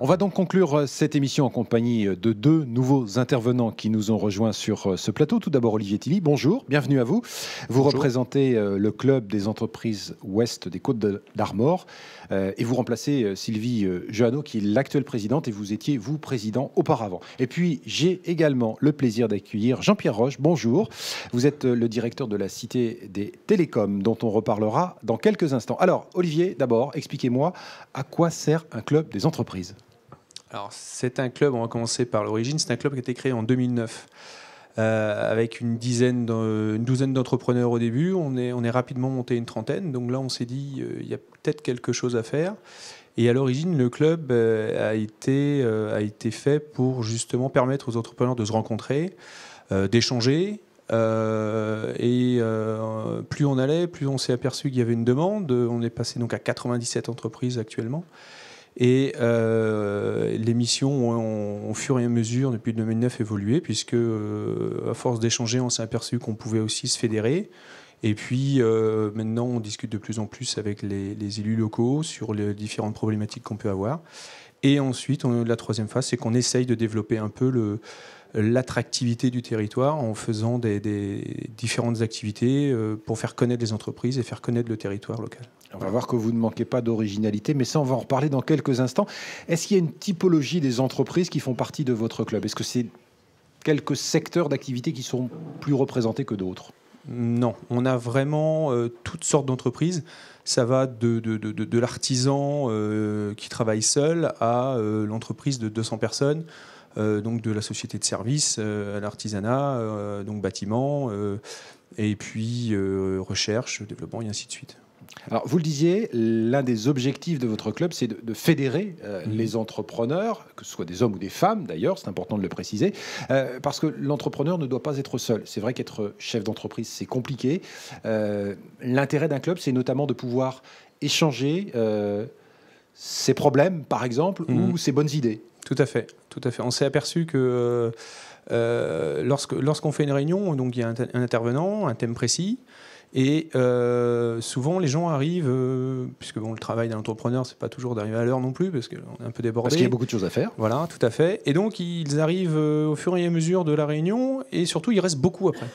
On va donc conclure cette émission en compagnie de deux nouveaux intervenants qui nous ont rejoints sur ce plateau. Tout d'abord, Olivier Tilly, bonjour, bienvenue à vous. Vous représentez le club des entreprises ouest des Côtes d'Armor et vous remplacez Sylvie Jeannot, qui est l'actuelle présidente, et vous étiez, vous, président auparavant. Et puis, j'ai également le plaisir d'accueillir Jean-Pierre Roche, bonjour. Vous êtes le directeur de la Cité des Télécoms, dont on reparlera dans quelques instants. Alors, Olivier, d'abord, expliquez-moi à quoi sert un club des entreprises. Alors, c'est un club, on va commencer par l'origine, c'est un club qui a été créé en 2009 avec une douzaine d'entrepreneurs au début. On est rapidement monté une trentaine, donc là on s'est dit il y a peut-être quelque chose à faire. Et à l'origine, le club a été fait pour justement permettre aux entrepreneurs de se rencontrer, d'échanger. Plus on allait, plus on s'est aperçu qu'il y avait une demande. On est passé donc à 97 entreprises actuellement. Et les missions ont, au fur et à mesure, depuis 2009, évolué, puisque à force d'échanger, on s'est aperçu qu'on pouvait aussi se fédérer. Et puis maintenant, on discute de plus en plus avec les élus locaux sur les différentes problématiques qu'on peut avoir. Et ensuite, la troisième phase, c'est qu'on essaye de développer un peu l'attractivité du territoire en faisant des différentes activités pour faire connaître les entreprises et faire connaître le territoire local. On va voir que vous ne manquez pas d'originalité, mais ça, on va en reparler dans quelques instants. Est-ce qu'il y a une typologie des entreprises qui font partie de votre club? Est-ce que c'est quelques secteurs d'activité qui sont plus représentés que d'autres? Non, on a vraiment toutes sortes d'entreprises. Ça va de l'artisan qui travaille seul à l'entreprise de 200 personnes, donc de la société de service à l'artisanat, donc bâtiment, et puis recherche, développement et ainsi de suite. Alors, vous le disiez, l'un des objectifs de votre club, c'est de fédérer les entrepreneurs, que ce soit des hommes ou des femmes d'ailleurs, c'est important de le préciser, parce que l'entrepreneur ne doit pas être seul. C'est vrai qu'être chef d'entreprise, c'est compliqué. L'intérêt d'un club, c'est notamment de pouvoir échanger ses problèmes, par exemple, ou ses bonnes idées. Tout à fait, tout à fait. On s'est aperçu que lorsqu'on fait une réunion, donc il y a un intervenant, un thème précis. Et souvent, les gens arrivent, puisque bon, le travail d'un entrepreneur, c'est pas toujours d'arriver à l'heure non plus, parce qu'on est un peu débordé. Parce qu'il y a beaucoup de choses à faire. Voilà, tout à fait. Et donc, ils arrivent au fur et à mesure de la réunion, et surtout, il reste beaucoup après.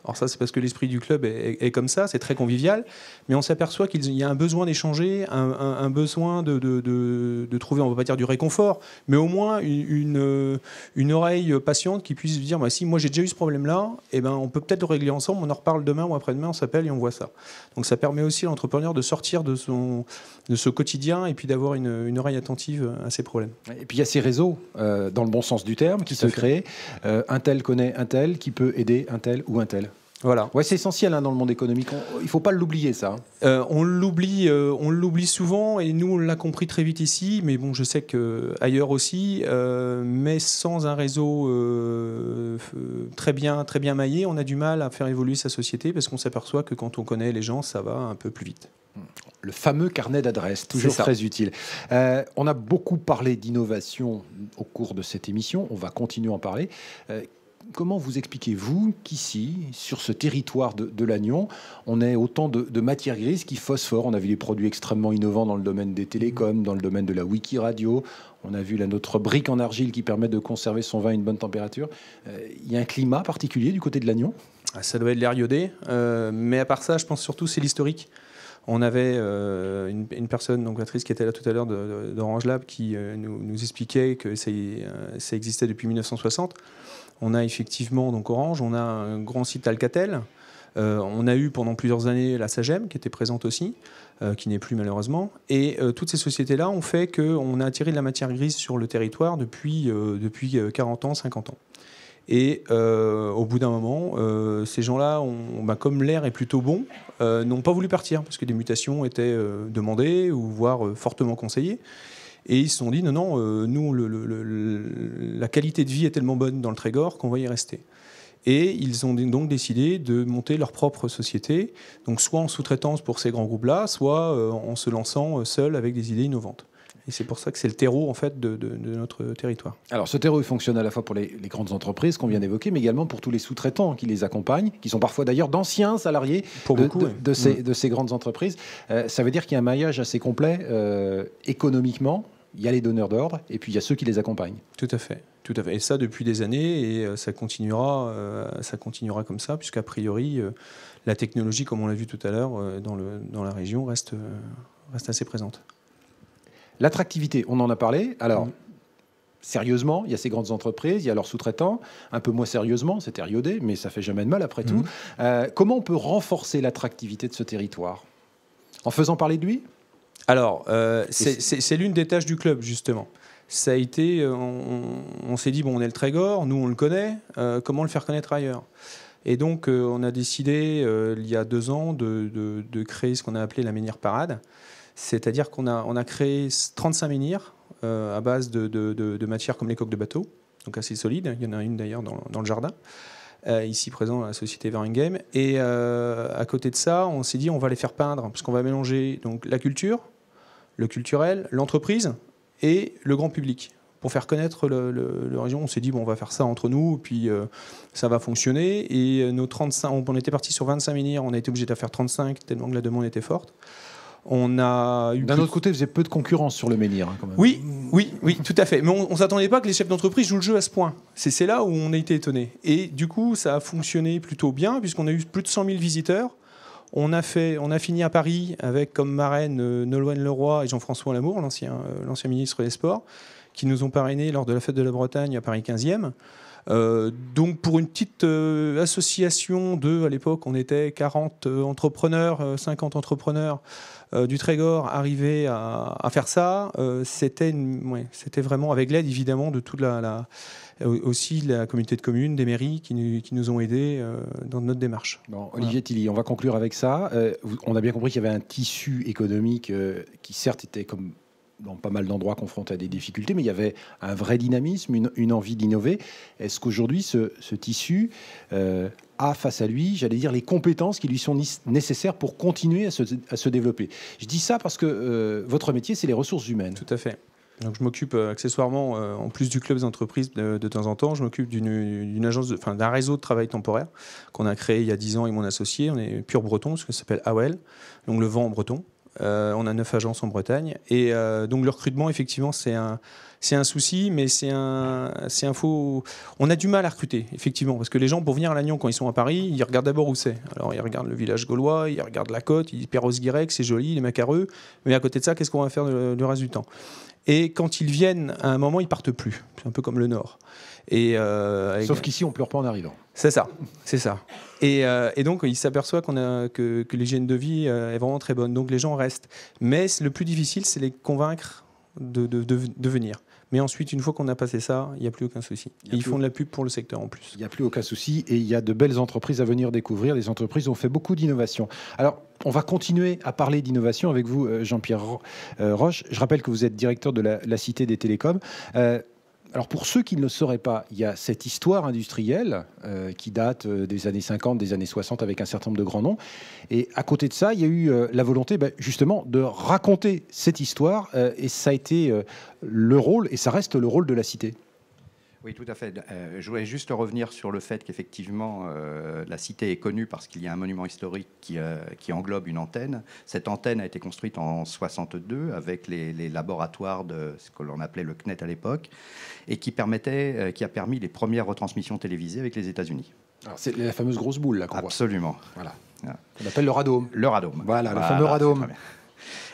Alors ça, c'est parce que l'esprit du club est comme ça, c'est très convivial, mais on s'aperçoit qu'il y a un besoin d'échanger, un besoin de trouver, on ne va pas dire du réconfort, mais au moins une oreille patiente qui puisse dire, bah, si moi j'ai déjà eu ce problème-là, eh ben, on peut peut-être le régler ensemble, on en reparle demain ou après-demain, on s'appelle et on voit ça. Donc ça permet aussi à l'entrepreneur de sortir de ce quotidien et puis d'avoir une oreille attentive à ses problèmes. Et puis il y a ces réseaux, dans le bon sens du terme, qui se créent. Un tel connaît un tel qui peut aider un tel ou un tel. Voilà. Ouais, c'est essentiel dans le monde économique. Il ne faut pas l'oublier, ça. On l'oublie souvent, et nous, on l'a compris très vite ici, mais bon, je sais qu'ailleurs aussi, mais sans un réseau très bien maillé, on a du mal à faire évoluer sa société, parce qu'on s'aperçoit que quand on connaît les gens, ça va un peu plus vite. Le fameux carnet d'adresses, toujours très utile. On a beaucoup parlé d'innovation au cours de cette émission, on va continuer à en parler. Comment vous expliquez-vous qu'ici, sur ce territoire de Lannion, on ait autant de matières grises qui phosphorent? On a vu des produits extrêmement innovants dans le domaine des télécoms, dans le domaine de la wiki radio. On a vu notre brique en argile qui permet de conserver son vin à une bonne température. Il y a un climat particulier du côté de Lannion? Ça doit être l'air iodé, mais à part ça, je pense surtout c'est l'historique. On avait une personne, donc Patrice, qui était là tout à l'heure d'Orange Lab, qui nous expliquait que ça existait depuis 1960. On a effectivement donc Orange, on a un grand site Alcatel. On a eu pendant plusieurs années la Sagem, qui était présente aussi, qui n'est plus malheureusement. Et toutes ces sociétés-là ont fait qu'on a attiré de la matière grise sur le territoire depuis 40 ans, 50 ans. Et au bout d'un moment, ces gens-là, comme l'air est plutôt bon, n'ont pas voulu partir, parce que des mutations étaient demandées, ou voire fortement conseillées. Et ils se sont dit, non, nous, la qualité de vie est tellement bonne dans le Trégor qu'on va y rester. Et ils ont donc décidé de monter leur propre société, donc soit en sous-traitance pour ces grands groupes-là, soit en se lançant seul avec des idées innovantes. Et c'est pour ça que c'est le terreau en fait, de notre territoire. Alors ce terreau il fonctionne à la fois pour les grandes entreprises qu'on vient d'évoquer, mais également pour tous les sous-traitants qui les accompagnent, qui sont parfois d'ailleurs d'anciens salariés de ces grandes entreprises. Ça veut dire qu'il y a un maillage assez complet économiquement il y a les donneurs d'ordre et puis il y a ceux qui les accompagnent. Tout à fait. Tout à fait. Et ça depuis des années, et ça continuera comme ça, puisqu'a priori, la technologie, comme on l'a vu tout à l'heure, dans la région, reste assez présente. L'attractivité, on en a parlé. Alors, sérieusement, il y a ces grandes entreprises, il y a leurs sous-traitants. Un peu moins sérieusement, c'était Riodé, mais ça fait jamais de mal après tout. Comment on peut renforcer l'attractivité de ce territoire? En faisant parler de lui? Alors, c'est l'une des tâches du club, justement. Ça a été, on s'est dit, bon, on est le Trégor, nous on le connaît, comment le faire connaître ailleurs? Et donc, on a décidé, il y a 2 ans, de créer ce qu'on a appelé la menhir parade. C'est-à-dire qu'on a créé 35 menhirs à base de matières comme les coques de bateau, donc assez solides. Il y en a une d'ailleurs dans le jardin, ici présent à la société Varingame. Et à côté de ça, on s'est dit, on va les faire peindre, parce qu'on va mélanger donc, la culture, le culturel, l'entreprise et le grand public. Pour faire connaître la région, on s'est dit, bon, on va faire ça entre nous, puis ça va fonctionner. Et nos 35, on était parti sur 25 menhirs, on a été obligé de faire 35, tellement que la demande était forte. On a eu D'un autre côté, vous avez peu de concurrence sur le menhir, hein, quand même. Oui, tout à fait. Mais on ne s'attendait pas que les chefs d'entreprise jouent le jeu à ce point. C'est là où on a été étonnés. Et du coup, ça a fonctionné plutôt bien, puisqu'on a eu plus de 100 000 visiteurs. On a fini à Paris avec comme marraine Nolwenn Leroy et Jean-François Lamour, l'ancien ministre des Sports, qui nous ont parrainés lors de la fête de la Bretagne à Paris 15e. Donc pour une petite association à l'époque, on était 40 entrepreneurs, 50 entrepreneurs du Trégor arrivés à faire ça. C'était vraiment avec l'aide évidemment de toute aussi la communauté de communes, des mairies qui nous ont aidés dans notre démarche. Bon, Olivier Tilly, on va conclure avec ça. On a bien compris qu'il y avait un tissu économique qui certes était comme dans pas mal d'endroits confrontés à des difficultés, mais il y avait un vrai dynamisme, une envie d'innover. Est-ce qu'aujourd'hui, ce tissu a face à lui, j'allais dire, les compétences qui lui sont nécessaires pour continuer à se développer? Je dis ça parce que votre métier, c'est les ressources humaines. Tout à fait. Donc je m'occupe accessoirement, en plus du club d'entreprise de temps en temps, je m'occupe d'une agence, d'un réseau de travail temporaire qu'on a créé il y a 10 ans avec mon associé. On est pur breton, ce que ça s'appelle AOL, donc le vent en breton. On a 9 agences en Bretagne. Et donc le recrutement, effectivement, c'est un souci, mais c'est un faux... On a du mal à recruter, effectivement, parce que les gens, pour venir à Lannion, quand ils sont à Paris, ils regardent d'abord où c'est. Alors, ils regardent le village gaulois, ils regardent la côte, ils disent Perros-Guirec, c'est joli, les macareux, mais à côté de ça, qu'est-ce qu'on va faire le reste du temps? Et quand ils viennent, à un moment, ils partent plus. C'est un peu comme le Nord. Sauf qu'ici, on pleure pas en arrivant. C'est ça. Et donc, ils s'aperçoivent que l'hygiène de vie est vraiment très bonne. Donc, les gens restent. Mais le plus difficile, c'est les convaincre de venir. Mais ensuite, une fois qu'on a passé ça, il n'y a plus aucun souci. Ils font de la pub pour le secteur en plus. Il n'y a plus aucun souci et il y a de belles entreprises à venir découvrir. Les entreprises ont fait beaucoup d'innovation. Alors, on va continuer à parler d'innovation avec vous, Jean-Pierre Roche. Je rappelle que vous êtes directeur de la Cité des Télécoms. Alors pour ceux qui ne le sauraient pas, il y a cette histoire industrielle qui date des années 50, des années 60 avec un certain nombre de grands noms. Et à côté de ça, il y a eu la volonté justement de raconter cette histoire et ça a été le rôle, et ça reste le rôle de la Cité. Oui, tout à fait. Je voulais juste revenir sur le fait qu'effectivement, la cité est connue parce qu'il y a un monument historique qui englobe une antenne. Cette antenne a été construite en 62 avec les laboratoires de ce que l'on appelait le CNET à l'époque et qui a permis les premières retransmissions télévisées avec les États-Unis. Alors, c'est la fameuse grosse boule là qu'on voit. Absolument. Voilà. On appelle le radome. Le radome. Voilà, le fameux radome.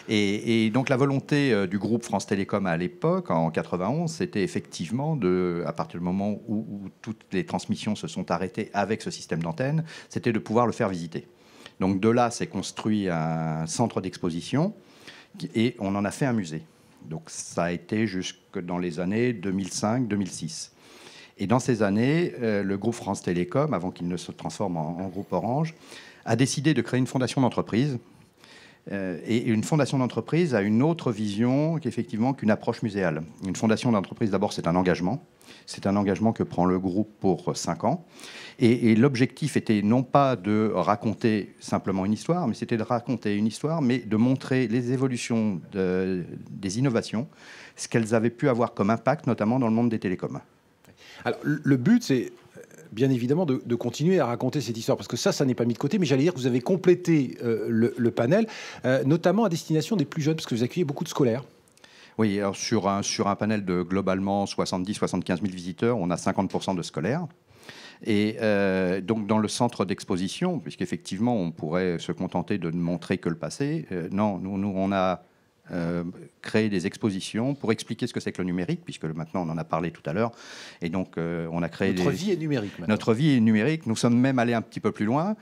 Et donc la volonté du groupe France Télécom à l'époque, en 91, c'était effectivement, à partir du moment où toutes les transmissions se sont arrêtées avec ce système d'antenne, c'était de pouvoir le faire visiter. Donc de là, s'est construit un centre d'exposition et on en a fait un musée. Donc ça a été jusque dans les années 2005-2006. Et dans ces années, le groupe France Télécom, avant qu'il ne se transforme en groupe Orange, a décidé de créer une fondation d'entreprise. Et une fondation d'entreprise a une autre vision qu'effectivement qu'une approche muséale. Une fondation d'entreprise, d'abord, c'est un engagement. C'est un engagement que prend le groupe pour 5 ans. Et l'objectif était non pas de raconter simplement une histoire, mais c'était de raconter une histoire, mais de montrer les évolutions des innovations, ce qu'elles avaient pu avoir comme impact, notamment dans le monde des télécoms. Alors, le but, c'est bien évidemment de continuer à raconter cette histoire, parce que ça n'est pas mis de côté, mais j'allais dire que vous avez complété le panel, notamment à destination des plus jeunes, parce que vous accueillez beaucoup de scolaires. Oui, alors sur un panel de globalement 70-75 000 visiteurs, on a 50% de scolaires. Et donc dans le centre d'exposition, puisqu'effectivement on pourrait se contenter de ne montrer que le passé, non, nous on a créé des expositions pour expliquer ce que c'est que le numérique, puisque maintenant on en a parlé tout à l'heure, et donc on a créé Notre vie est numérique maintenant. Notre vie est numérique. Nous sommes même allés un petit peu plus loin,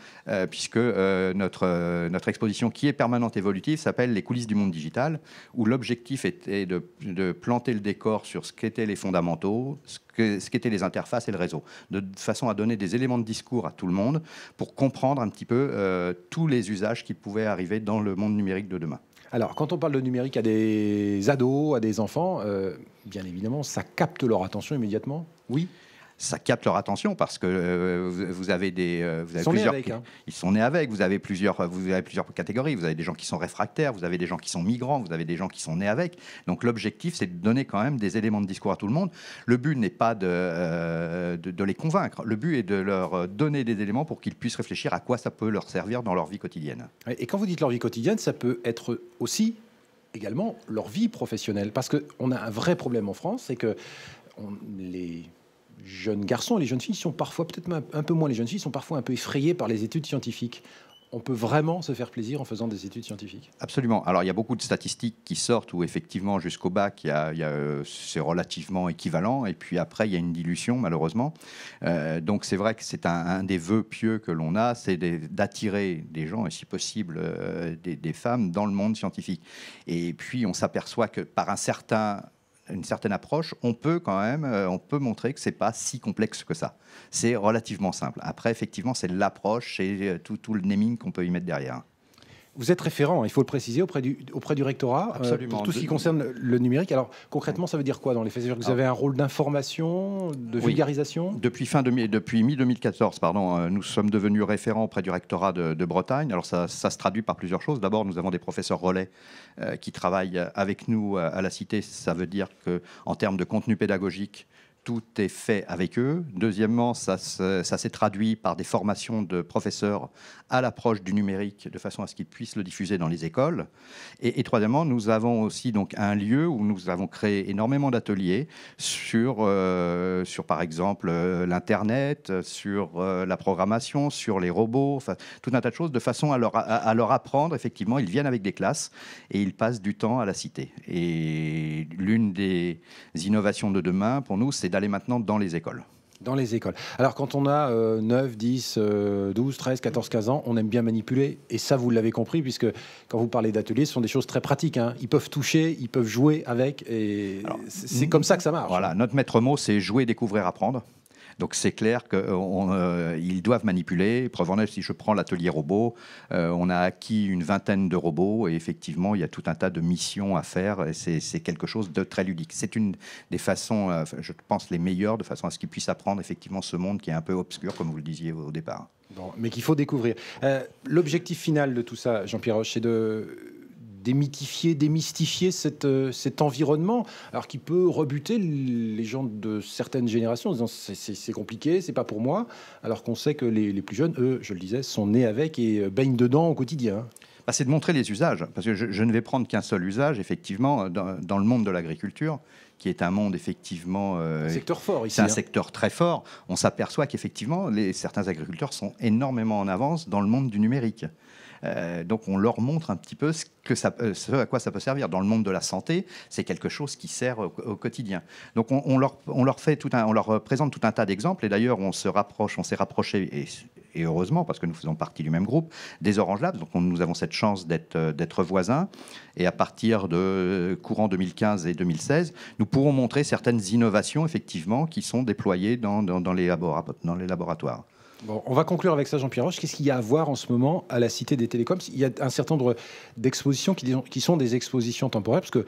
puisque notre exposition, qui est permanente évolutive, s'appelle Les coulisses du monde digital, où l'objectif était de planter le décor sur ce qu'étaient les fondamentaux, ce qu'étaient les interfaces et le réseau, de façon à donner des éléments de discours à tout le monde pour comprendre un petit peu tous les usages qui pouvaient arriver dans le monde numérique de demain. Alors, quand on parle de numérique à des ados, à des enfants, bien évidemment, ça capte leur attention immédiatement. Oui. Ça capte leur attention parce que vous avez Ils sont nés avec, hein. Ils sont nés avec. Vous avez plusieurs catégories. Vous avez des gens qui sont réfractaires, vous avez des gens qui sont migrants, vous avez des gens qui sont nés avec. Donc l'objectif, c'est de donner quand même des éléments de discours à tout le monde. Le but n'est pas de les convaincre. Le but est de leur donner des éléments pour qu'ils puissent réfléchir à quoi ça peut leur servir dans leur vie quotidienne. Et quand vous dites leur vie quotidienne, ça peut être aussi également leur vie professionnelle. Parce qu'on a un vrai problème en France, c'est que les jeunes garçons et les jeunes filles sont parfois, peut-être un peu moins les jeunes filles, sont parfois un peu effrayés par les études scientifiques. On peut vraiment se faire plaisir en faisant des études scientifiques. Absolument. Alors, il y a beaucoup de statistiques qui sortent où, effectivement, jusqu'au bac, c'est relativement équivalent. Et puis après, il y a une dilution, malheureusement. Donc, c'est vrai que c'est un des vœux pieux que l'on a, c'est d'attirer des gens, et si possible, des femmes dans le monde scientifique. Et puis, on s'aperçoit que par une certaine approche, on peut montrer que c'est pas si complexe que ça. C'est relativement simple. Après, effectivement, c'est l'approche et tout le naming qu'on peut y mettre derrière. Vous êtes référent, il faut le préciser, auprès du rectorat, pour tout ce qui concerne le numérique. Alors, concrètement, ça veut dire quoi dans les faits? Vous avez un rôle d'information, de vulgarisation? Depuis mi-2014, nous sommes devenus référents auprès du rectorat de Bretagne. Alors, ça se traduit par plusieurs choses. D'abord, nous avons des professeurs relais qui travaillent avec nous à la Cité. Ça veut dire qu'en termes de contenu pédagogique, tout est fait avec eux. Deuxièmement, ça s'est traduit par des formations de professeurs à l'approche du numérique, de façon à ce qu'ils puissent le diffuser dans les écoles. Et troisièmement, nous avons aussi donc un lieu où nous avons créé énormément d'ateliers sur par exemple, l'Internet, sur la programmation, sur les robots, enfin, tout un tas de choses, de façon à leur apprendre. Effectivement, ils viennent avec des classes et ils passent du temps à la Cité. Et l'une des innovations de demain, pour nous, c'est d'aller maintenant dans les écoles. Dans les écoles. Alors, quand on a 9, 10, 12, 13, 14, 15 ans, on aime bien manipuler. Et ça, vous l'avez compris, puisque quand vous parlez d'ateliers, ce sont des choses très pratiques, hein. Ils peuvent toucher, ils peuvent jouer avec. Et c'est comme ça que ça marche. Voilà, notre maître mot, c'est jouer, découvrir, apprendre. Donc c'est clair qu'ils doivent manipuler. Preuve en est, si je prends l'atelier robot, on a acquis une vingtaine de robots et effectivement, il y a tout un tas de missions à faire et c'est quelque chose de très ludique. C'est une des façons, je pense, les meilleures, de façon à ce qu'ils puissent apprendre effectivement ce monde qui est un peu obscur, comme vous le disiez au départ. Bon, mais qu'il faut découvrir. L'objectif final de tout ça, Jean-Pierre Roche, c'est de démythifier, démystifier cet environnement, alors qui peut rebuter les gens de certaines générations en disant c'est compliqué, c'est pas pour moi, alors qu'on sait que les plus jeunes, eux, je le disais, sont nés avec et baignent dedans au quotidien. C'est de montrer les usages, parce que je ne vais prendre qu'un seul usage, effectivement, dans le monde de l'agriculture, qui est un monde effectivement... un secteur fort ici. C'est un secteur très fort. On s'aperçoit qu'effectivement, certains agriculteurs sont énormément en avance dans le monde du numérique. Donc on leur montre un petit peu ce à quoi ça peut servir. Dans le monde de la santé, c'est quelque chose qui sert au quotidien. Donc on leur présente tout un tas d'exemples. Et d'ailleurs, on s'est rapproché, et heureusement, parce que nous faisons partie du même groupe, des Orange Labs. Donc nous avons cette chance d'être voisins. Et à partir de courant 2015 et 2016, nous pourrons montrer certaines innovations, effectivement, qui sont déployées dans les laboratoires. Bon, on va conclure avec ça, Jean-Pierre Roche. Qu'est-ce qu'il y a à voir en ce moment à la Cité des Télécoms? Il y a un certain nombre d'expositions qui sont des expositions temporaires, parce que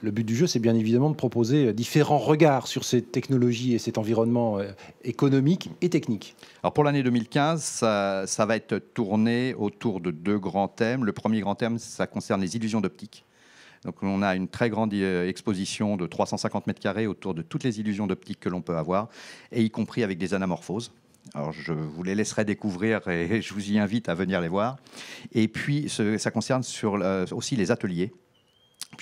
le but du jeu, c'est bien évidemment de proposer différents regards sur ces technologies et cet environnement économique et technique. Alors pour l'année 2015, ça va être tourné autour de deux grands thèmes. Le premier grand thème, ça concerne les illusions d'optique. Donc on a une très grande exposition de 350 mètres carrés autour de toutes les illusions d'optique que l'on peut avoir, et y compris avec des anamorphoses. Alors, je vous les laisserai découvrir et je vous y invite à venir les voir. Et puis, ça concerne aussi les ateliers,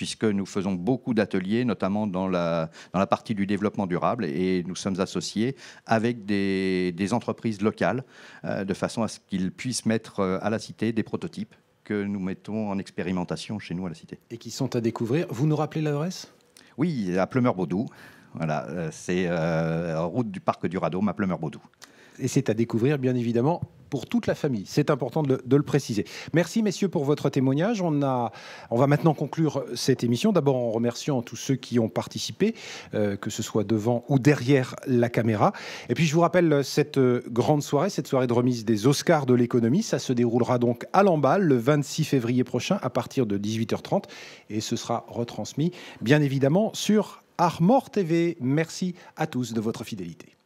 puisque nous faisons beaucoup d'ateliers, notamment dans la partie du développement durable, et nous sommes associés avec des entreprises locales, de façon à ce qu'ils puissent mettre à la Cité des prototypes que nous mettons en expérimentation chez nous à la Cité. Et qui sont à découvrir. Vous nous rappelez l'adresse ? Oui, à Pleumeur-Baudou. Voilà, c'est route du parc du Radôme à Pleumeur-Baudou. Et c'est à découvrir, bien évidemment, pour toute la famille. C'est important de le préciser. Merci, messieurs, pour votre témoignage. On va maintenant conclure cette émission. D'abord, en remerciant tous ceux qui ont participé, que ce soit devant ou derrière la caméra. Et puis, je vous rappelle cette grande soirée, cette soirée de remise des Oscars de l'économie. Ça se déroulera donc à Lamballe le 26 février prochain à partir de 18h30. Et ce sera retransmis, bien évidemment, sur Armor TV. Merci à tous de votre fidélité.